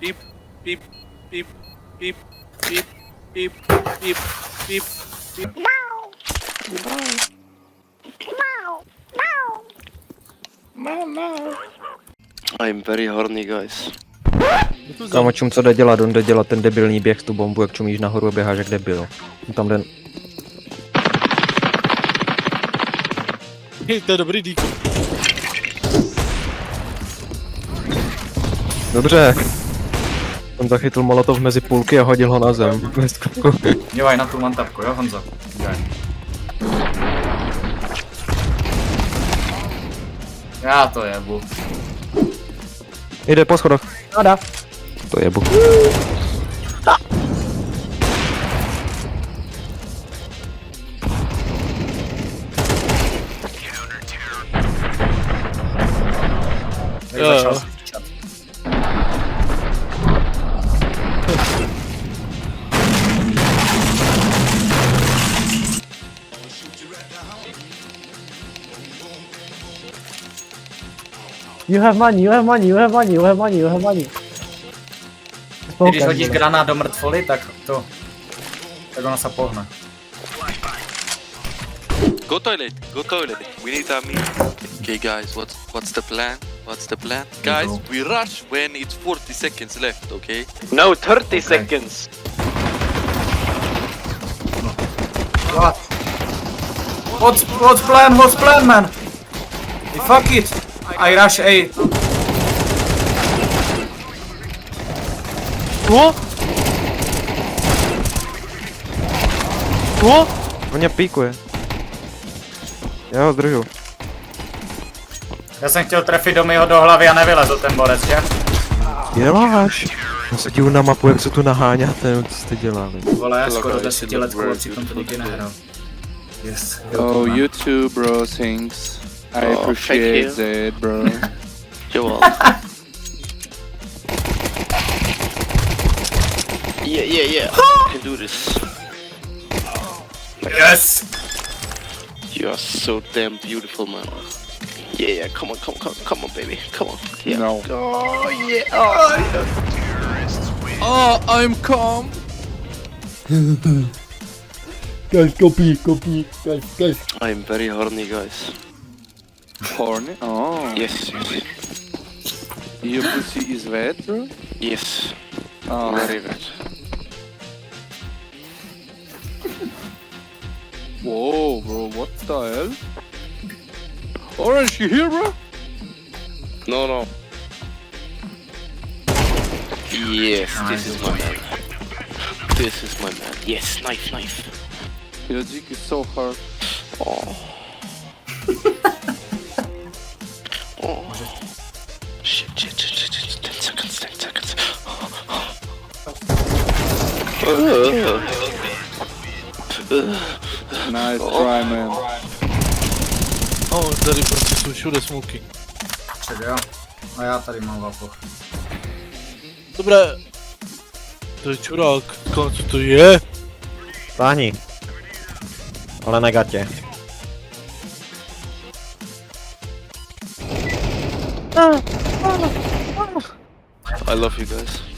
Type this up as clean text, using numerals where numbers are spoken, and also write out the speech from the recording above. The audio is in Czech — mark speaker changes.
Speaker 1: Beep, beep, beep, beep, beep, beep, beep, beep, beep.
Speaker 2: I'm very horny, guys.
Speaker 3: Kámočům, co jde dělat? On jde dělat ten debilní běh, tu bombu, jak čumíš nahoru a běháš jak debil. Tam jde...
Speaker 4: Hej, to je dobrý dík.
Speaker 3: Dobře. On zachytl molotov mezi půlky a hodil ho na zem.
Speaker 5: Dívaj na tu mantapku, jo Honzo? Dívaj. Já to jebu.
Speaker 3: Jde po schodech. Nada. To jebu.
Speaker 5: Začal si včat.
Speaker 6: You have money, you have money, you have money, you have money, you have money.
Speaker 5: Když hodíš granát do mrtvoly, tak ona se pohne.
Speaker 2: Go toilet, go toilet. We need a meal. Okay, guys, what's the plan? What's the plan? Guys, we rush when it's 40 seconds left, okay?
Speaker 1: No, 30 seconds.
Speaker 5: What? What's plan, man? Fuck it! I rush A.
Speaker 3: On mě píkuje. Já ho držu.
Speaker 5: Já jsem chtěl trefit do mýho do hlavy a nevylezl ten borec, že?
Speaker 3: Děláš? Já se dívu na mapu, jak se tu naháňáte, co jste dělali.
Speaker 5: Vole, já skoro 10 let a přitom to nikdy nehrál. Yes.
Speaker 1: Oh, you too, bro, thanks. I appreciate it, bro.
Speaker 2: You're welcome. Yeah. We can do this.
Speaker 5: Yes!
Speaker 2: You are so damn beautiful, man. Yeah, come on, baby, come on. Yeah.
Speaker 1: No.
Speaker 2: Oh, yeah. Oh, yeah.
Speaker 4: Oh, I'm calm.
Speaker 6: Guys, copy, guys.
Speaker 2: I'm very horny, guys.
Speaker 1: Horny? Oh.
Speaker 2: Yes.
Speaker 1: Your pussy is wet, bro?
Speaker 2: Yes.
Speaker 1: Oh.
Speaker 2: Very good.
Speaker 1: Whoa, bro, what the hell? Orange, you here, bro?
Speaker 2: No. Yes, this is my man. This is my man. Yes, knife.
Speaker 1: Your dick is so hard.
Speaker 2: Oh. Oh. Shit. 10 seconds.
Speaker 1: Nice try, man.
Speaker 4: Tady prostě jsou všude smoky.
Speaker 5: Čekaj, jo. A já tady mám vapoch.
Speaker 4: Dobré. To je čurák, co to je?
Speaker 3: Táhni. Ale na gatě.
Speaker 2: I love you guys.